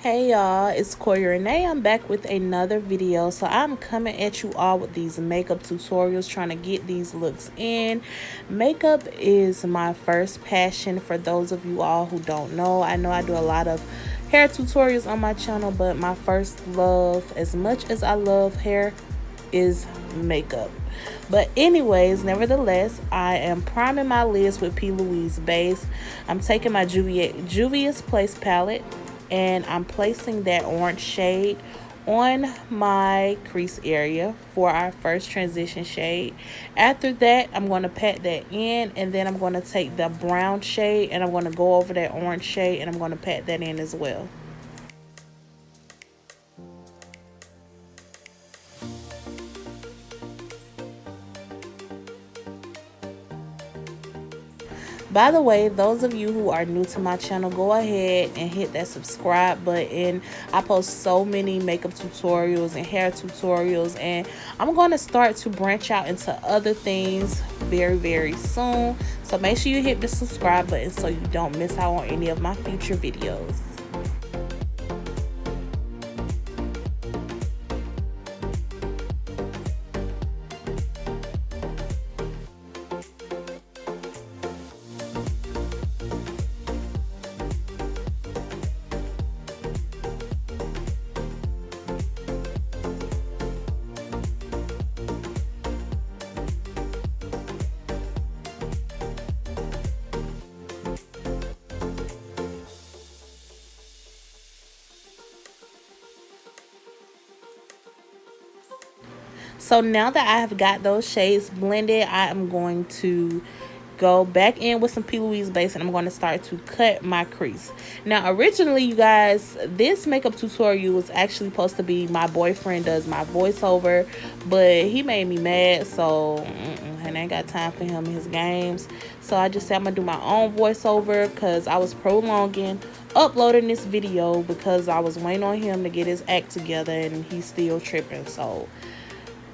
Hey y'all, it's Quoia Renae. I'm back with another video. So I'm coming at you all with these makeup tutorials, trying to get these looks in. Makeup is my first passion. For those of you all who don't know, I know I do a lot of hair tutorials on my channel, but my first love, as much as I love hair, is makeup. But anyways, nevertheless, I am priming my lids with P. Louise base. I'm taking my Juvia's Place palette and I'm placing that orange shade on my crease area for our first transition shade. After that, I'm going to pat that in, and then I'm going to take the brown shade and I'm going to go over that orange shade and I'm going to pat that in as well. By the way, those of you who are new to my channel, go ahead and hit that subscribe button. I post so many makeup tutorials and hair tutorials, and I'm going to start to branch out into other things very soon. So make sure you hit the subscribe button so you don't miss out on any of my future videos. So now that I have got those shades blended, I am going to go back in with some P. Louise base and I'm going to start to cut my crease. Now originally, you guys, this makeup tutorial was actually supposed to be my boyfriend does my voiceover, but he made me mad, so and I ain't got time for him and his games. So I just said I'm gonna do my own voiceover because I was prolonging uploading this video because I was waiting on him to get his act together and he's still tripping. So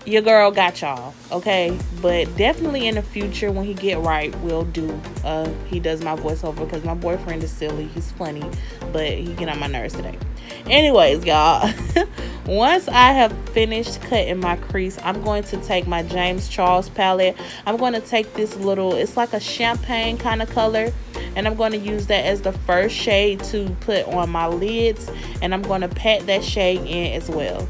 your girl got y'all, okay? But definitely in the future, when he get right, we'll do he does my voiceover, because my boyfriend is silly. He's funny, but he get on my nerves today. Anyways, y'all, once I have finished cutting my crease, I'm going to take my James Charles palette. I'm going to take this little, it's like a champagne kind of color, and I'm going to use that as the first shade to put on my lids, and I'm going to pat that shade in as well.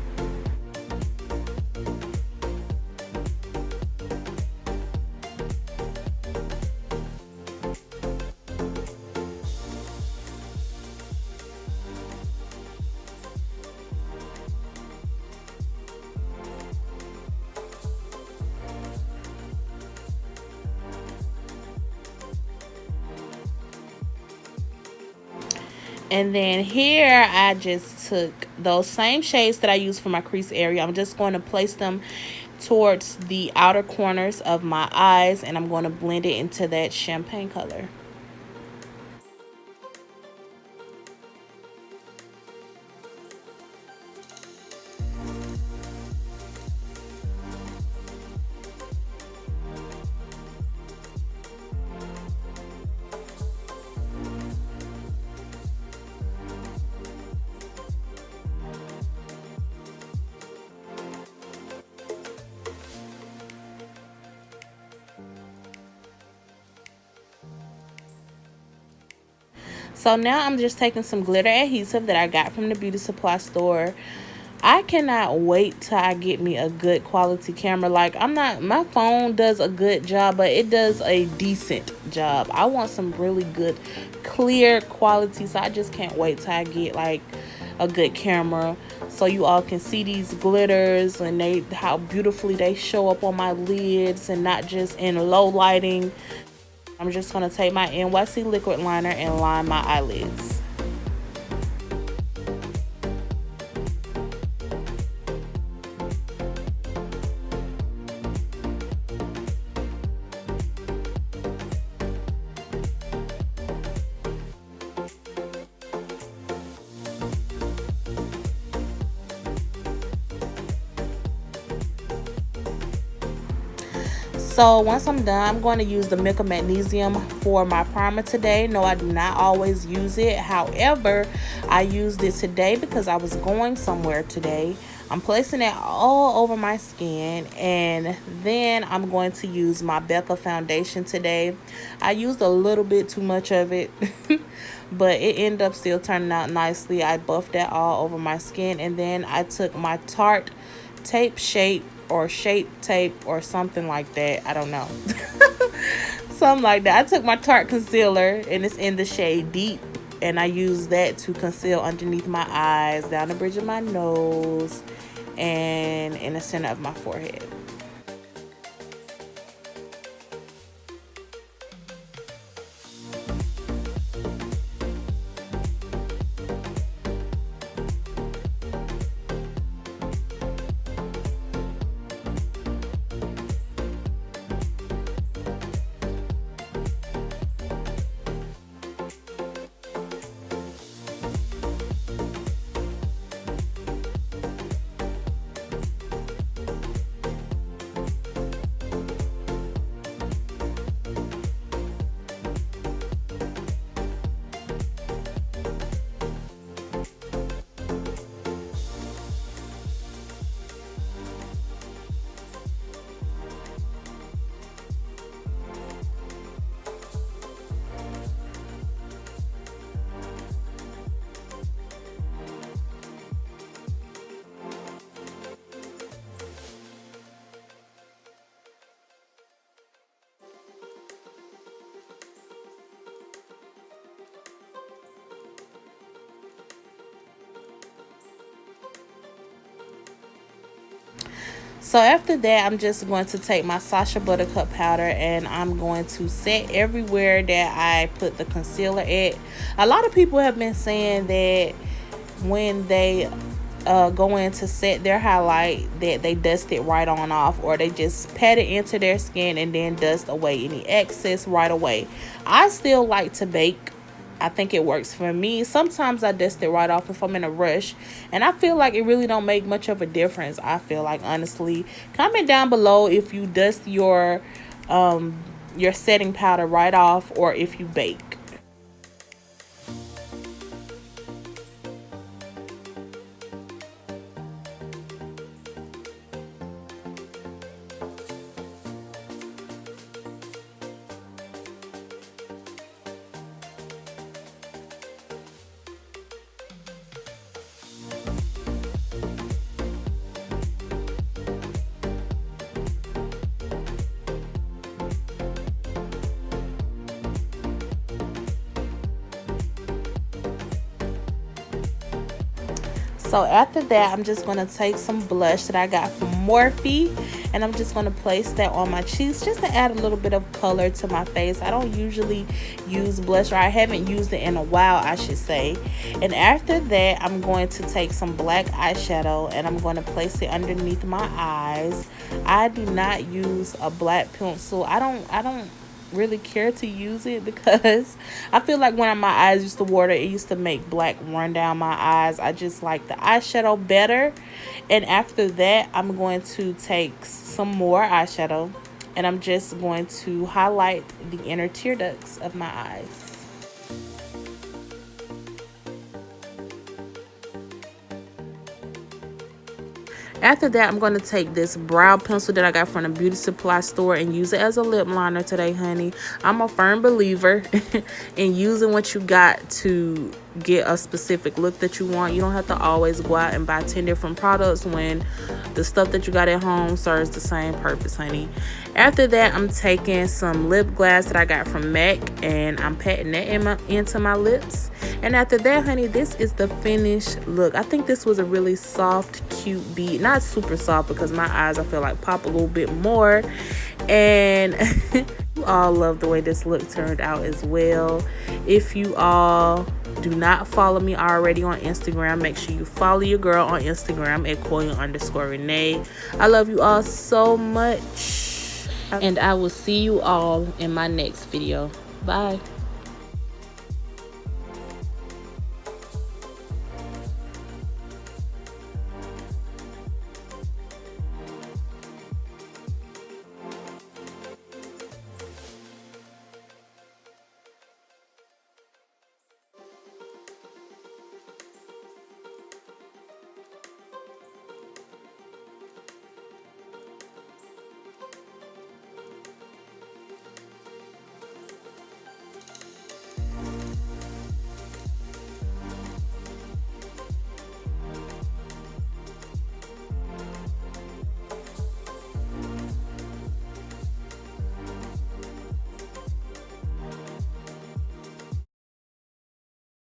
And then here I just took those same shades that I used for my crease area. I'm just going to place them towards the outer corners of my eyes, and I'm going to blend it into that champagne color. So now I'm just taking some glitter adhesive that I got from the beauty supply store. I cannot wait till I get me a good quality camera. Like, my phone does a good job, but it does a decent job. I want some really good clear quality, so I just can't wait till I get like a good camera so you all can see these glitters and how beautifully they show up on my lids and not just in low lighting. I'm just going to take my NYC liquid liner and line my eyelids. So once I'm done, I'm going to use the Milk of Magnesium for my primer today. No, I do not always use it. However, I used it today because I was going somewhere today. I'm placing it all over my skin, and then I'm going to use my Becca foundation today. I used a little bit too much of it, but it ended up still turning out nicely. I buffed that all over my skin, and then I took my Tarte tape shape or shape tape or something like that. I don't know. Something like that. I took my Tarte concealer, and it's in the shade Deep, and I use that to conceal underneath my eyes, down the bridge of my nose, and in the center of my forehead. So after that, I'm just going to take my Sacha Buttercup powder, and I'm going to set everywhere that I put the concealer at. A lot of people have been saying that when they go in to set their highlight, that they dust it right on off, or they just pat it into their skin and then dust away any excess right away. I still like to bake. I think it works for me. Sometimes I dust it right off if I'm in a rush, and I feel like it really don't make much of a difference. I feel like, honestly, comment down below if you dust your setting powder right off, or if you bake. So after that, I'm just going to take some blush that I got from Morphe, and I'm just going to place that on my cheeks just to add a little bit of color to my face. I don't usually use blush, or I haven't used it in a while, I should say. And after that, I'm going to take some black eyeshadow, and I'm going to place it underneath my eyes. I do not use a black pencil. I don't really care to use it because I feel like when my eyes used to water, it used to make black run down my eyes. I just like the eyeshadow better. And after that, I'm going to take some more eyeshadow, and I'm just going to highlight the inner tear ducts of my eyes. After that, I'm going to take this brow pencil that I got from the beauty supply store and use it as a lip liner today, honey. I'm a firm believer in using what you got to get a specific look that you want. You don't have to always go out and buy 10 different products when the stuff that you got at home serves the same purpose, honey. After that, I'm taking some lip gloss that I got from MAC, and I'm patting that into my lips. And after that, honey, this is the finished look. I think this was a really soft, cute bead. Not super soft because my eyes, I feel like, pop a little bit more. And you all love the way this look turned out as well. If you all do not follow me already on Instagram, make sure you follow your girl on Instagram at Quoia_Renae. I love you all so much, and I will see you all in my next video. Bye.